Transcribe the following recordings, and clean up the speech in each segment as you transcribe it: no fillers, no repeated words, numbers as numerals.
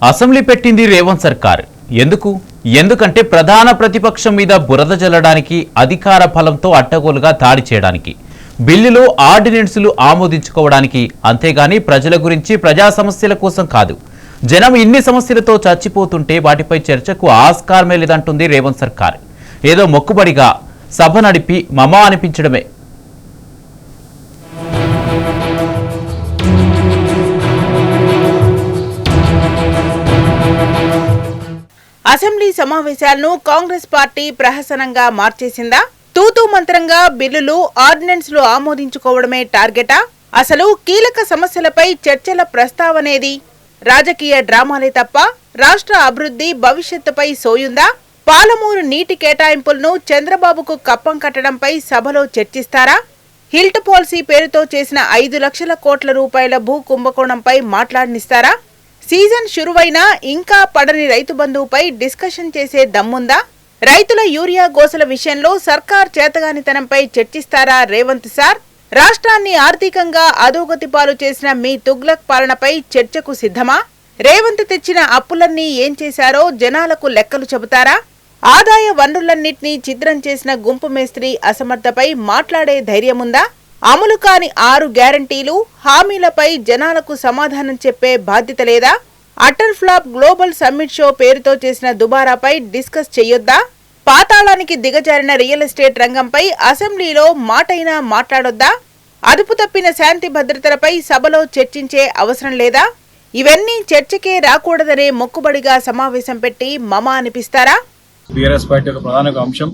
Assembly పెట్టింది రేవంత్ సర్కార్. ఎందుకంటే ప్రధాన ప్రతిపక్షం మీద బురద జల్లడానికి, అధికార బలంతో అడ్డగోలుగా దాడి చేయడానికి, బిల్లులు ఆర్డినెన్సులు ఆమోదించుకోవడానికి, అంతేగాని ప్రజల గురించి ప్రజా సమస్యల కోసం కాదు. జనం ఇన్ని సమస్యలతో చచ్చిపోతుంటే వాటిపై చర్చకు ఆస్కారమే లేదంటుంది రేవంత్ సర్కార్. ఏదో మొక్కుబడిగా సభ నడిపి మమా అనిపించడమే. అసెంబ్లీ సమావేశాలను కాంగ్రెస్ పార్టీ ప్రహసనంగా మార్చేసిందా? తూతూ మంత్రంగా బిల్లులు ఆర్డినెన్స్లు ఆమోదించుకోవడమే టార్గెటా? అసలు కీలక సమస్యలపై చర్చల ప్రస్తావనేది రాజకీయ డ్రామాలే తప్ప రాష్ట్ర అభివృద్ధి భవిష్యత్తుపై సోయుందా? పాలమూరు నీటి కేటాయింపులను చంద్రబాబుకు కప్పం కట్టడంపై సభలో చర్చిస్తారా? హిల్ట్ పాలసీ పేరుతో చేసిన 5 లక్షల కోట్ల రూపాయల భూ కుంభకోణంపై మాట్లాడనిస్తారా? సీజన్ షురువైనా ఇంకా పడని రైతు బంధువుపై డిస్కషన్ చేసే దమ్ముందా? రైతుల యూరియా గోసల విషయంలో సర్కార్ చేతగానితనంపై చర్చిస్తారా రేవంత్ సార్? రాష్ట్రాన్ని ఆర్థికంగా అధోగతి పాలు చేసిన మీ తుగ్లక్ పాలనపై చర్చకు సిద్ధమా? రేవంత్ తెచ్చిన అప్పులన్నీ ఏం చేశారో జనాలకు లెక్కలు చెబుతారా? ఆదాయ వనరులన్నింటినీ ఛిద్రం చేసిన గుంపు మేస్త్రి అసమర్థపై మాట్లాడే ధైర్యముందా? అమలు కాని 6 గ్యారంటీలు, హామీలపై జనాలకు సమాధానం చెప్పే బాధ్యత లేదా? Utter flop global summit show పేరుతో చేసిన దుబారాపై డిస్కస్ చేయొద్దా? పాతాళానికి దిగజారిన రియల్ ఎస్టేట్ రంగంపై అసెంబ్లీలో మాటైనా మాట్లాడొద్దా? అదుపు తప్పిన శాంతి భద్రతలపై సభలో చర్చించే అవసరం లేదా? ఇవన్నీ చర్చకే రాకూడదనే మొక్కుబడిగా సమావేశం పెట్టి మమా అనిపిస్తారా? బీఆర్ఎస్ పార్టీ యొక్క ప్రధాన అంశం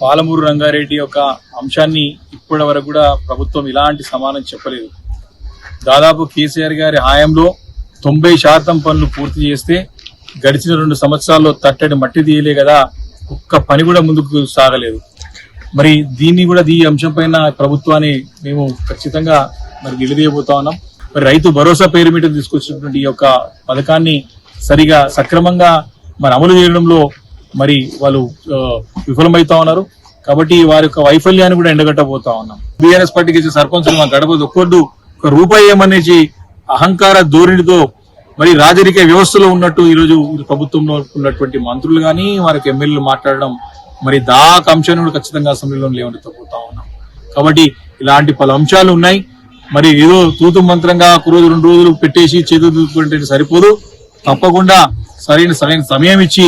పాలమూరు రంగారెడ్డి యొక్క అంశాన్ని ఇప్పటి వరకు కూడా ప్రభుత్వం ఇలాంటి సమానం చెప్పలేదు. దాదాపు కేసీఆర్ గారి హయాంలో 90% పనులు పూర్తి చేస్తే గడిచిన 2 సంవత్సరాల్లో తట్టడి మట్టి తీయలే కదా, ఒక్క పని కూడా ముందుకు సాగలేదు. మరి దీన్ని కూడా ఈ అంశం పైన ప్రభుత్వాన్ని మేము ఖచ్చితంగా మరి నిలదీయబోతా ఉన్నాం. మరి రైతు భరోసా పేరు మీద తీసుకొచ్చినటువంటి ఈ యొక్క పథకాన్ని సరిగా సక్రమంగా మరి అమలు చేయడంలో మరి వాళ్ళు విఫలమవుతా ఉన్నారు. కాబట్టి వారి యొక్క వైఫల్యాన్ని కూడా ఎండగట్టబోతా ఉన్నాం. బీఆర్ఎస్ పార్టీకి ఇచ్చే సర్పంచులు మా గడప ఒక్కడు ₹1 ఏమనేసి అహంకార ధోరణితో మరి రాజకీయ వ్యవస్థలో ఉన్నట్టు ఈరోజు ప్రభుత్వంలో ఉన్నటువంటి మంత్రులు కానీ వారికి ఎమ్మెల్యేలు మాట్లాడడం మరి దాకా అంశాన్ని కూడా ఖచ్చితంగా అసెంబ్లీలో లేవనెత్తబోతా ఉన్నాం. కాబట్టి ఇలాంటి పలు అంశాలు ఉన్నాయి. మరి ఏదో తూతు మంత్రంగా 1 రోజు 2 రోజులు పెట్టేసి చేతులు సరిపోదు. తప్పకుండా సరైన సమయం ఇచ్చి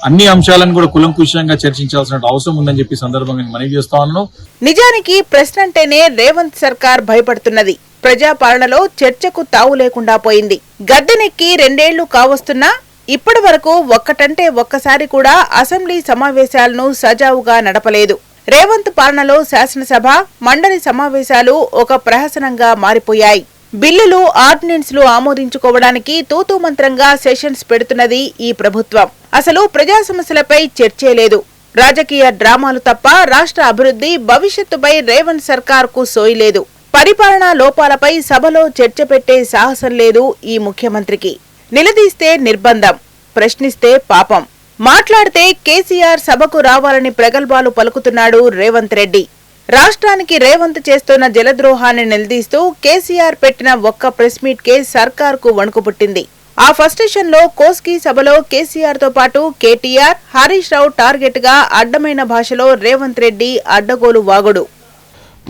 అన్ని అంశాలను కూడా కులంకుశంగా చర్చించాల్సిన అవసరం ఉందని చెప్పి సందర్భంగా మనవి చేస్తా ఉన్నాను. నిజానికి ప్రశ్న అంటేనే రేవంత్ సర్కార్ భయపడుతున్నది. ప్రజాపాలనలో చర్చకు తావు లేకుండా పోయింది. గద్దెనెక్కి 2 ఏళ్లు కావస్తున్నా ఇప్పటి వరకు ఒక్కటంటే ఒక్కసారి కూడా అసెంబ్లీ సమావేశాలను సజావుగా నడపలేదు. రేవంత్ పాలనలో శాసనసభ, మండలి సమావేశాలు ఒక ప్రహసనంగా మారిపోయాయి. బిల్లులు, ఆర్డినెన్స్లు ఆమోదించుకోవడానికి తూతూ మంత్రంగా సెషన్స్ పెడుతున్నది ఈ ప్రభుత్వం. అసలు ప్రజా సమస్యలపై చర్చే లేదు. రాజకీయ డ్రామాలు తప్ప రాష్ట్ర అభివృద్ధి భవిష్యత్తుపై రేవంత్ సర్కార్కు సోయిలేదు. పరిపాలనా లోపాలపై సభలో చర్చ పెట్టే సాహసం లేదు ఈ ముఖ్యమంత్రికి. నిలదీస్తే నిర్బంధం, ప్రశ్నిస్తే పాపం. మాట్లాడితే కేసీఆర్ సభకు రావాలని ప్రగల్భాలు పలుకుతున్నాడు రేవంత్ రెడ్డి. రాష్ట్రానికి రేవంత్ చేస్తున్న జలద్రోహాన్ని నిలదీస్తూ కేసీఆర్ పెట్టిన ఒక్క ప్రెస్ మీట్ కే సర్కార్కు వణుకు పుట్టింది. ఆ ఫస్టేషన్ లో కోస్గి సభలో కేసీఆర్ తో పాటు కేటీఆర్, హరీష్ రావు టార్గెట్ గా అడ్డమైన భాషలో రేవంత్ రెడ్డి అడ్డగోలు వాగుడు.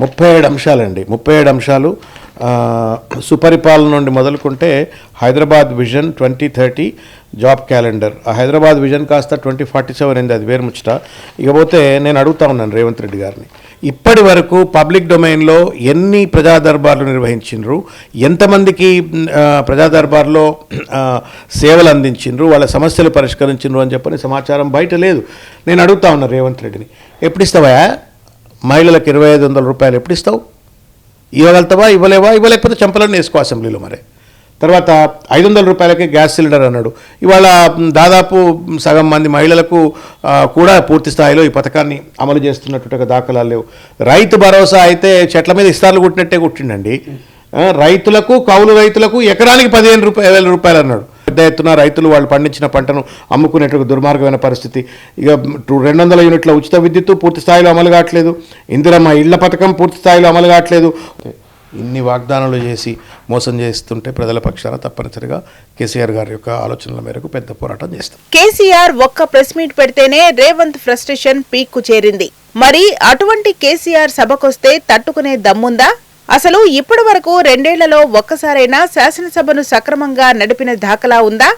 37 అంశాలండి. 37 అంశాలు. సుపరిపాలన నుండి మొదలుకుంటే హైదరాబాద్ విజన్ 2030 జాబ్ క్యాలెండర్, ఆ హైదరాబాద్ విజన్ కాస్త 2047 అయింది, అది వేరు ముచ్చట. ఇకపోతే నేను అడుగుతా ఉన్నాను రేవంత్ రెడ్డి గారిని, ఇప్పటి వరకు పబ్లిక్ డొమైన్లో ఎన్ని ప్రజా దర్బార్లు నిర్వహించిండ్రు, ఎంతమందికి ప్రజా దర్బార్లో సేవలు అందించిండ్రు, వాళ్ళ సమస్యలు పరిష్కరించిండ్రు అని చెప్పని సమాచారం బయట లేదు. నేను అడుగుతా ఉన్నాను రేవంత్ రెడ్డిని, ఎప్పుడు ఇస్తావా మహిళలకు 2500 రూపాయలు ఎప్పుడు ఇస్తావు? ఇవ్వగలుగుతావా? ఇవ్వలేవా? ఇవ్వలేకపోతే చంపలని వేసుకో అసెంబ్లీలో. మరి తర్వాత 500 రూపాయలకే గ్యాస్ సిలిండర్ అన్నాడు. ఇవాళ దాదాపు సగం మంది మహిళలకు కూడా పూర్తి స్థాయిలో ఈ పథకాన్ని అమలు చేస్తున్నట్టుగా దాఖలాలు లేవు. రైతు భరోసా అయితే చెట్ల మీద ఇస్తార్లు కొట్టినట్టే కొట్టిండండి. రైతులకు, కౌలు రైతులకు ఎకరానికి 15,000 రూపాయలు అన్నాడు. పెద్ద ఎత్తున రైతులు వాళ్ళు పండించిన పంటను అమ్ముకునేటువంటి దుర్మార్గమైన పరిస్థితి. ఇక 200 యూనిట్ల ఉచిత విద్యుత్తు పూర్తి స్థాయిలో అమలు కావట్లేదు. ఇందిరమ్మ ఇళ్ల పథకం పూర్తి స్థాయిలో అమలు కావట్లేదు. ఇన్ని వాగ్దానాలు చేసి మోసం చేస్తుంటే ప్రజల పక్షాన తప్పనిసరిగా కేసీఆర్ గారి యొక్క ఆలోచనల మేరకు పెద్ద పోరాటం చేస్తాం. కేసీఆర్ ఒక్క ప్రెస్ మీట్ పెడితేనే రేవంత్ ఫ్రస్ట్రేషన్ పీక్ కు చేరింది. మరి అటువంటి కేసీఆర్ సభకొస్తే తట్టుకునే దమ్ముందా? అసలు ఇప్పటి వరకు 2 ఏళ్లలో ఒక్కసారైనా శాసనసభను సక్రమంగా నడిపిన దాఖలా ఉందా?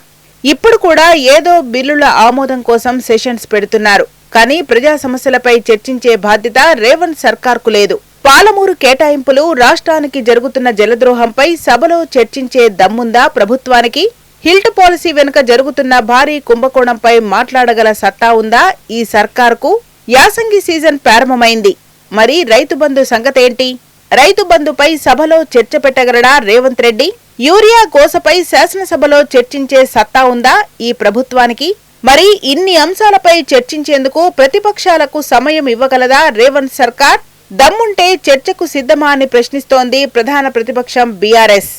ఇప్పుడు కూడా ఏదో బిల్లుల ఆమోదం కోసం సెషన్స్ పెడుతున్నారు. కానీ ప్రజా సమస్యలపై చర్చించే బాధ్యత రేవంత్ సర్కార్కు లేదు. పాలమూరు కేటాయింపులు, రాష్ట్రానికి జరుగుతున్న జలద్రోహంపై సభలో చర్చించే దమ్ముందా ప్రభుత్వానికి? హిల్ట్ పాలసీ వెనుక జరుగుతున్న భారీ కుంభకోణంపై మాట్లాడగల సత్తా ఉందా ఈ సర్కార్కు? యాసంగి సీజన్ ప్రారంభమైంది. మరి రైతు బంధు సంగతేంటి? రైతు బంధుపై సభలో చర్చ పెట్టగలడా రేవంత్ రెడ్డి? యూరియా కోసపై శాసనసభలో చర్చించే సత్తా ఉందా ఈ ప్రభుత్వానికి? మరి ఇన్ని అంశాలపై చర్చించేందుకు ప్రతిపక్షాలకు సమయం ఇవ్వగలదా రేవంత్ సర్కార్? దమ్ముంటే చర్చకు సిద్ధమా అని ప్రశ్నిస్తోంది ప్రధాన ప్రతిపక్షం బీఆర్ఎస్.